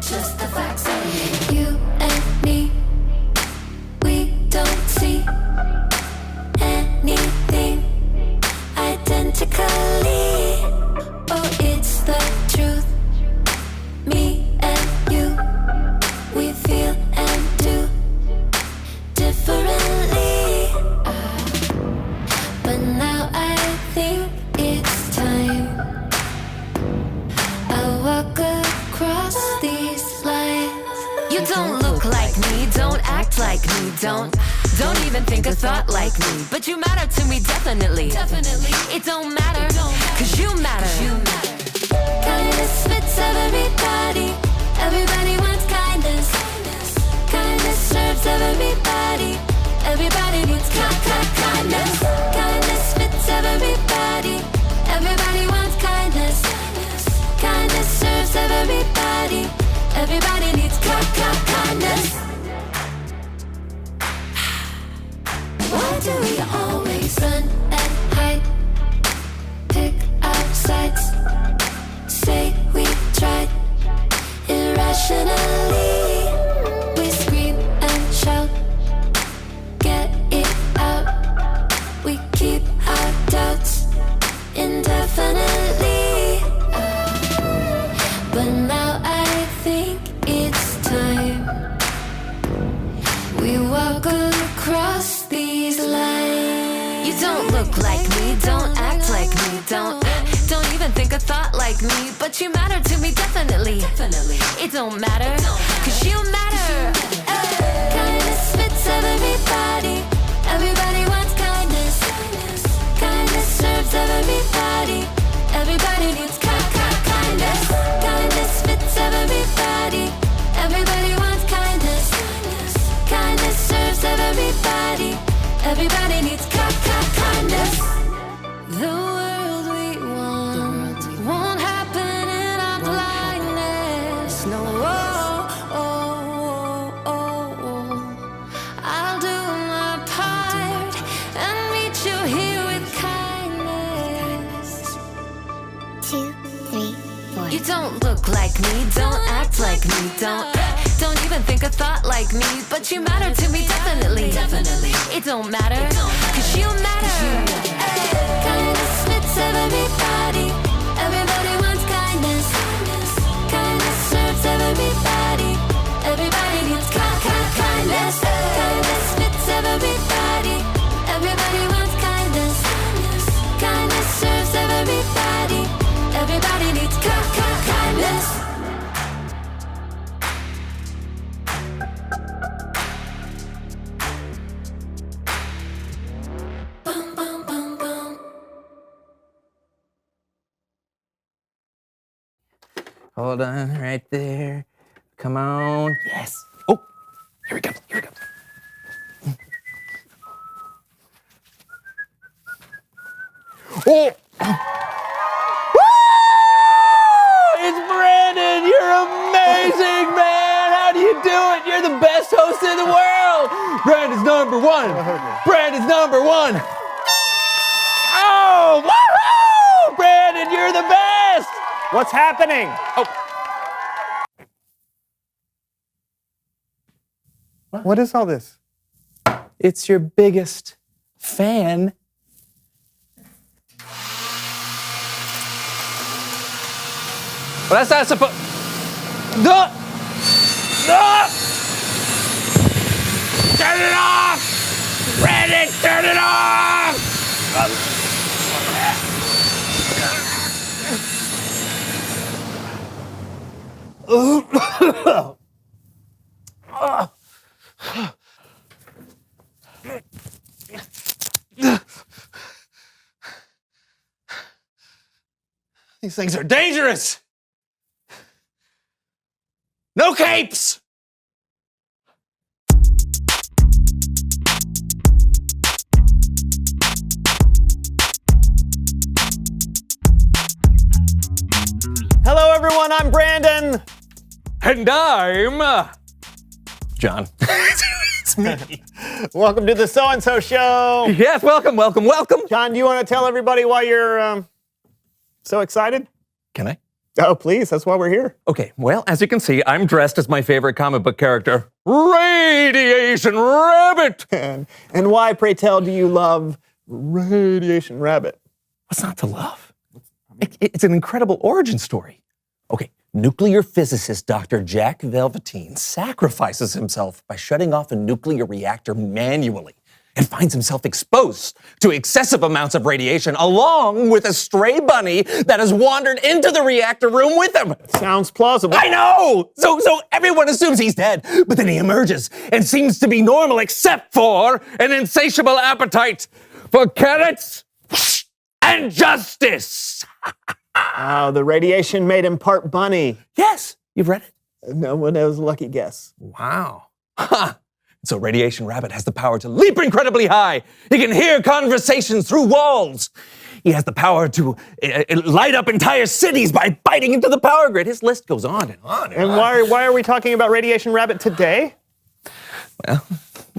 just the facts. You and me, we don't see anything identically. Oh, it's the truth. Me and you, we feel and do differently. But now I think it's time I walk across these lines. You don't look like me, don't act like me, don't even think a thought like me. But you matter to me, definitely. It don't matter, cause you matter. Kindness fits everybody. Everybody wants kindness. Kindness serves everybody. Everybody needs kindness. Kindness fits everybody. Everybody wants kindness. Kindness serves everybody. Everybody needs kindness. Why do we always run and hide? Pick our sides. Say we tried irrationally. We scream and shout. Get it out. We keep our doubts indefinitely. But now I think it's time we walk across these lines. You don't look like me, don't act like me, don't even think a thought like me. But you matter to me, definitely. It don't matter, cause you matter. Kindness fits everybody. Everybody wants kindness. Kindness serves everybody. Everybody needs kindness. Kindness fits everybody. Everybody wants kindness. Kindness serves everybody. Everybody needs kindness. The world we want won't happen in our blindness. No, I'll do my part and meet you here with kindness. 2, 3, 4. You don't look like me, don't act like me, don't even think a thought like me. But you matter to me, definitely. It don't matter, cause you matter. Kindness fits everybody. Everybody wants kindness. Kindness serves everybody. Everybody needs kindness. Kindness fits everybody. Everybody wants kindness. Kindness serves everybody. Everybody needs kindness. Boom, boom, boom, boom. Hold on, right there. Come on. Yes. Oh, here we go. Here we go. Oh! Woo! It's Brandon. You're amazing, man. How do you do it? You're the best host in the world. Brandon's number one. Brandon's number one. Oh, woohoo! Brandon, you're the best. What's happening? Oh. What is all this? It's your biggest fan. Well, that's not supposed. No! No! Turn it off! Brandon, turn it off! These things are dangerous! No capes! Hello, everyone. I'm Brandon. And I'm John. It's me. Welcome to the So and So Show. Yes, welcome. John, do you want to tell everybody why you're so excited? Can I? Oh, please, that's why we're here. Okay, well, as you can see, I'm dressed as my favorite comic book character, Radiation Rabbit! And why, pray tell, do you love Radiation Rabbit? What's not to love? It's an incredible origin story. Okay, nuclear physicist Dr. Jack Velveteen sacrifices himself by shutting off a nuclear reactor manually and finds himself exposed to excessive amounts of radiation along with a stray bunny that has wandered into the reactor room with him. Sounds plausible. I know! So everyone assumes he's dead, but then he emerges and seems to be normal except for an insatiable appetite for carrots and justice. Oh, the radiation made him part bunny. Yes, you've read it. No one knows, lucky guess. Wow. Huh. So Radiation Rabbit has the power to leap incredibly high. He can hear conversations through walls. He has the power to light up entire cities by biting into the power grid. His list goes on and on and on. Why are we talking about Radiation Rabbit today? Well,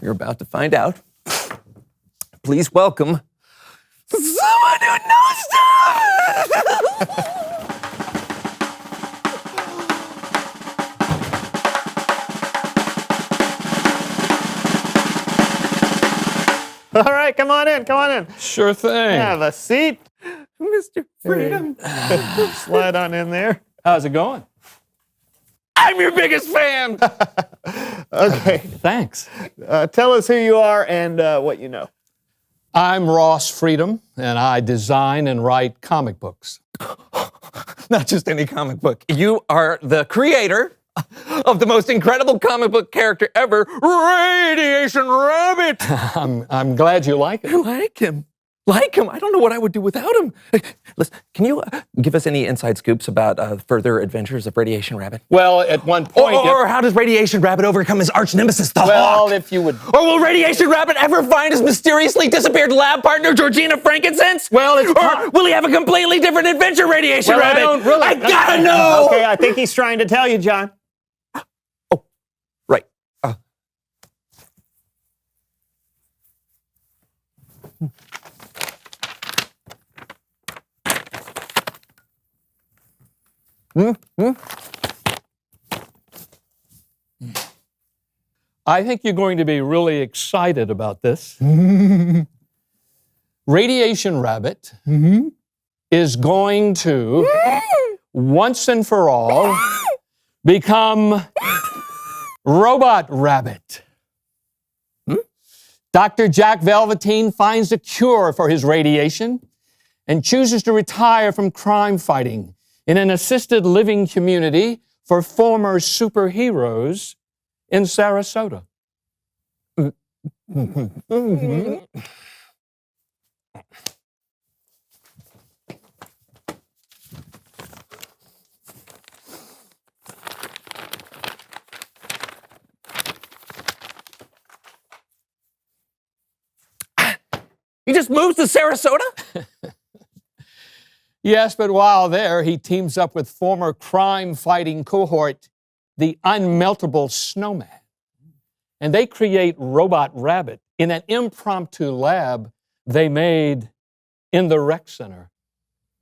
you're about to find out. Please welcome someone who knows stuff! All right, come on in. Sure thing. Have a seat. Mr. Freedom. Slide on in there. How's it going? I'm your biggest fan! Okay, Thanks. tell us who you are and what you know. I'm Ross Freedom, and I design and write comic books. Not just any comic book. You are the creator of the most incredible comic book character ever, Radiation Rabbit! I'm glad you like it. Like him. I don't know what I would do without him. Listen, can you give us any inside scoops about further adventures of Radiation Rabbit? Well, at one point... Or how does Radiation Rabbit overcome his arch nemesis, the Hawk? if you would... Or will Radiation Rabbit ever find his mysteriously disappeared lab partner, Georgina Frankincense? Well, it's... Or will he have a completely different adventure, Radiation Well, I Rabbit? don't really- I gotta know! Okay, I think he's trying to tell you, John. Right. I think you're going to be really excited about this. Radiation Rabbit is going to, once and for all, become Robot Rabbit. Dr. Jack Velveteen finds a cure for his radiation and chooses to retire from crime fighting in an assisted living community for former superheroes in Sarasota. He just moves to Sarasota? Yes, but while there, he teams up with former crime-fighting cohort, the Unmeltable Snowman. And they create Robot Rabbit in an impromptu lab they made in the rec center.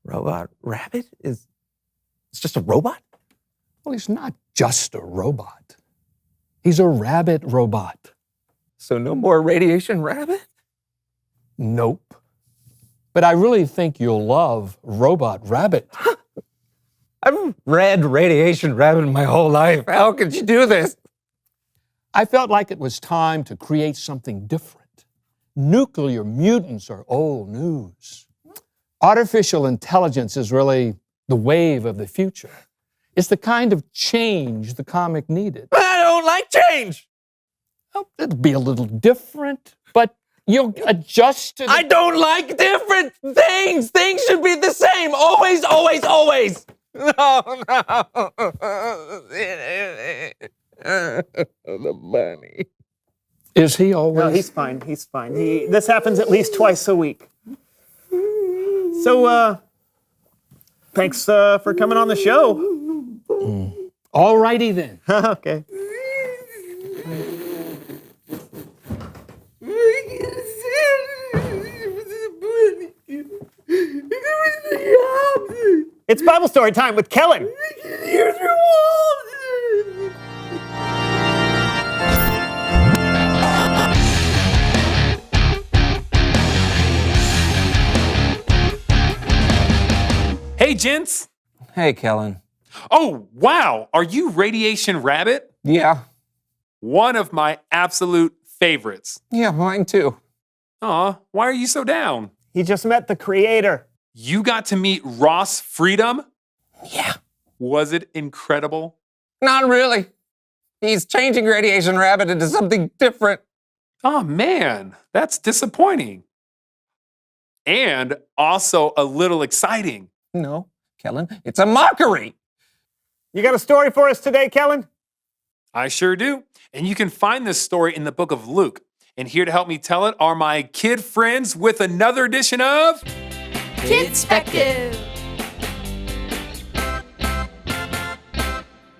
Robot Rabbit? It's just a robot? Well, he's not just a robot. He's a rabbit robot. So no more Radiation Rabbit? Nope. But I really think you'll love Robot Rabbit. I've read Radiation Rabbit my whole life. How could you do this? I felt like it was time to create something different. Nuclear mutants are old news. Artificial intelligence is really the wave of the future. It's the kind of change the comic needed. I don't like change. Well, it'll be a little different, but you'll adjust to the... I don't like different things. Things should be the same. Always, always, always. No. The bunny. Is he always... No, he's fine. This happens at least twice a week. So, thanks for coming on the show. All righty then. Okay. It's Bible story time with Kellen. Here's your wall. Hey, gents. Hey, Kellen. Oh, wow. Are you Radiation Rabbit? Yeah. One of my absolute favorites. Yeah, mine too. Aw, why are you so down? He just met the creator. You got to meet Ross Freedom? Yeah. Was it incredible? Not really. He's changing Radiation Rabbit into something different. Oh, man, that's disappointing. And also a little exciting. No, Kellen, it's a mockery. You got a story for us today, Kellen? I sure do. And you can find this story in the book of Luke. And here to help me tell it are my kid friends with another edition of Kidspective.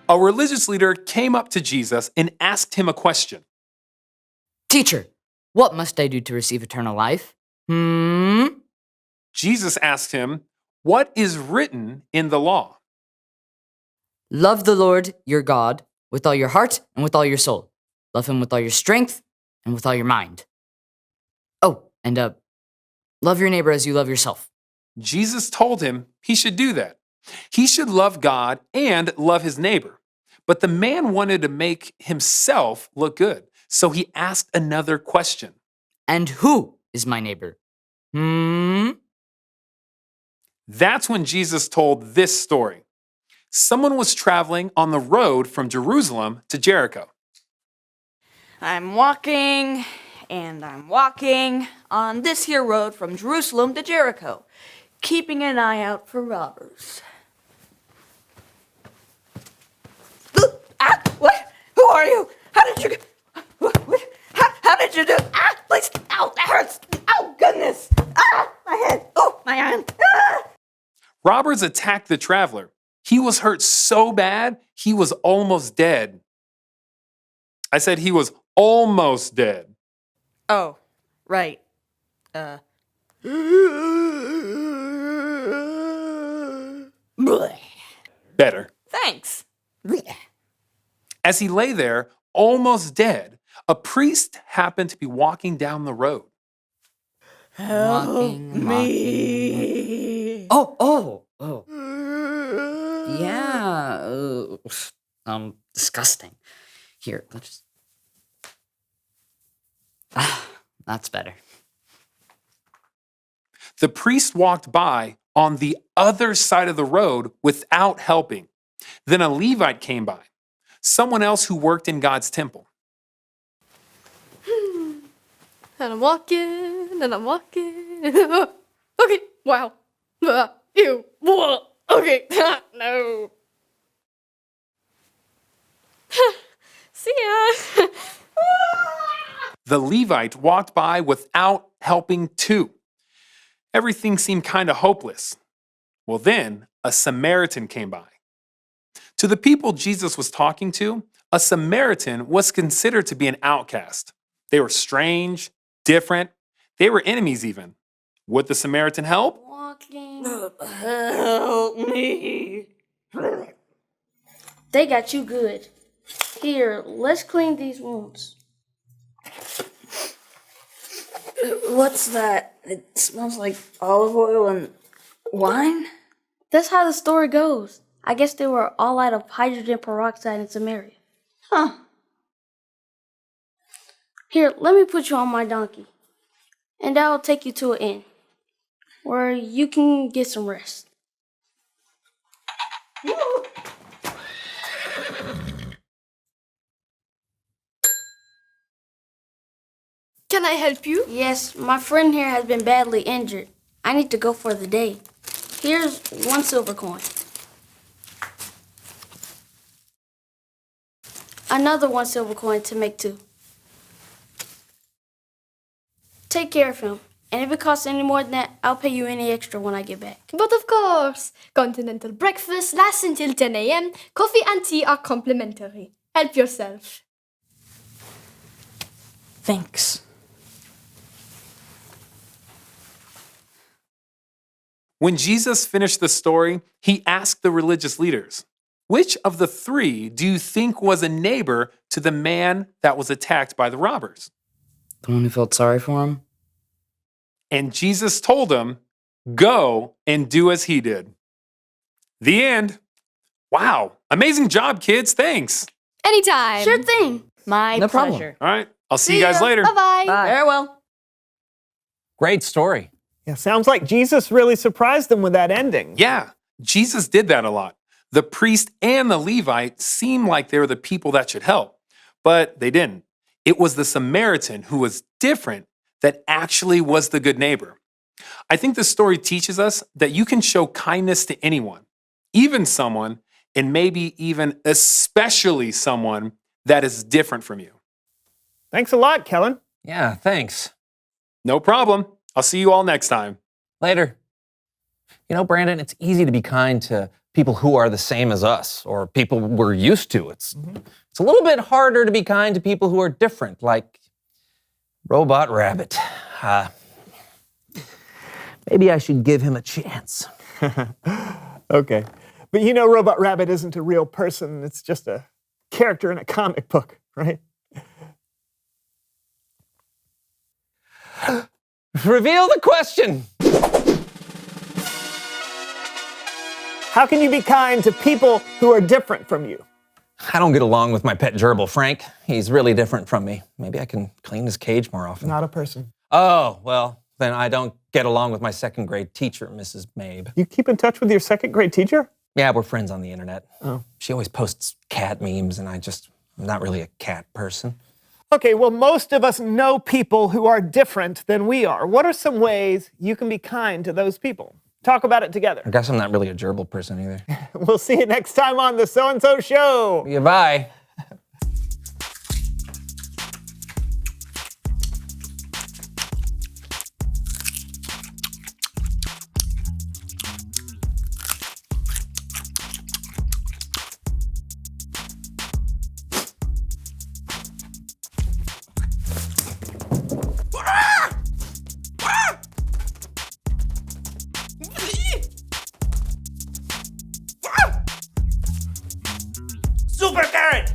A religious leader came up to Jesus and asked him a question. Teacher, what must I do to receive eternal life? Jesus asked him, "What is written in the law?" Love the Lord your God with all your heart and with all your soul. Love him with all your strength and with all your mind. Oh, and love your neighbor as you love yourself. Jesus told him he should do that. He should love God and love his neighbor. But the man wanted to make himself look good. So he asked another question. And who is my neighbor? That's when Jesus told this story. Someone was traveling on the road from Jerusalem to Jericho. I'm walking, and I'm walking on this here road from Jerusalem to Jericho, keeping an eye out for robbers. What? Who are you? How did you... What? How did you do... Please... Ow, that hurts. Oh, goodness. My head. Oh, my arm. Robbers attacked the traveler. He was hurt so bad, he was almost dead. I said he was almost dead. Oh, right. Better. Thanks. As he lay there, almost dead, a priest happened to be walking down the road. Walking. Oh. Yeah. Disgusting. Here, let's just... that's better. The priest walked by on the other side of the road without helping. Then a Levite came by, someone else who worked in God's temple. And I'm walking, and I'm walking. Okay, wow. Ew. Okay, no. See ya. The Levite walked by without helping too. Everything seemed kind of hopeless. Well, then a Samaritan came by. To the people Jesus was talking to, a Samaritan was considered to be an outcast. They were strange, different. They were enemies even. Would the Samaritan help? Walking. Help me. They got you good. Here, let's clean these wounds. What's that? It smells like olive oil and wine? That's how the story goes. I guess they were all out of hydrogen peroxide in Samaria. Huh. Here, let me put you on my donkey. And I'll take you to an inn where you can get some rest. Can I help you? Yes, my friend here has been badly injured. I need to go for the day. Here's 1 silver coin. Another 1 silver coin to make 2. Take care of him. And if it costs any more than that, I'll pay you any extra when I get back. But of course, continental breakfast lasts until 10 a.m. Coffee and tea are complimentary. Help yourself. Thanks. When Jesus finished the story, he asked the religious leaders, which of the three do you think was a neighbor to the man that was attacked by the robbers? The one who felt sorry for him? And Jesus told him, go and do as he did. The end. Wow. Amazing job, kids. Thanks. Anytime. Sure thing. My No problem. pleasure. All right. I'll see you guys later. Bye-bye. Farewell. Great story. Yeah, sounds like Jesus really surprised them with that ending. Yeah, Jesus did that a lot. The priest and the Levite seemed like they were the people that should help, but they didn't. It was the Samaritan who was different that actually was the good neighbor. I think this story teaches us that you can show kindness to anyone, even someone, and maybe even especially someone that is different from you. Thanks a lot, Kellen. Yeah, thanks. No problem. I'll see you all next time. Later. You know, Brandon, it's easy to be kind to people who are the same as us or people we're used to. It's a little bit harder to be kind to people who are different, like Robot Rabbit. Maybe I should give him a chance. Okay. But you know Robot Rabbit isn't a real person. It's just a character in a comic book, right? Reveal the question. How can you be kind to people who are different from you? I don't get along with my pet gerbil, Frank. He's really different from me. Maybe I can clean his cage more often. Not a person. Oh, well, then I don't get along with my second grade teacher, Mrs. Mabe. You keep in touch with your second grade teacher? Yeah, we're friends on the internet. Oh. She always posts cat memes, and I'm not really a cat person. Okay, well, most of us know people who are different than we are. What are some ways you can be kind to those people? Talk about it together. I guess I'm not really a gerbil person either. We'll see you next time on the So-and-So Show. Yeah, bye. Super Carrot!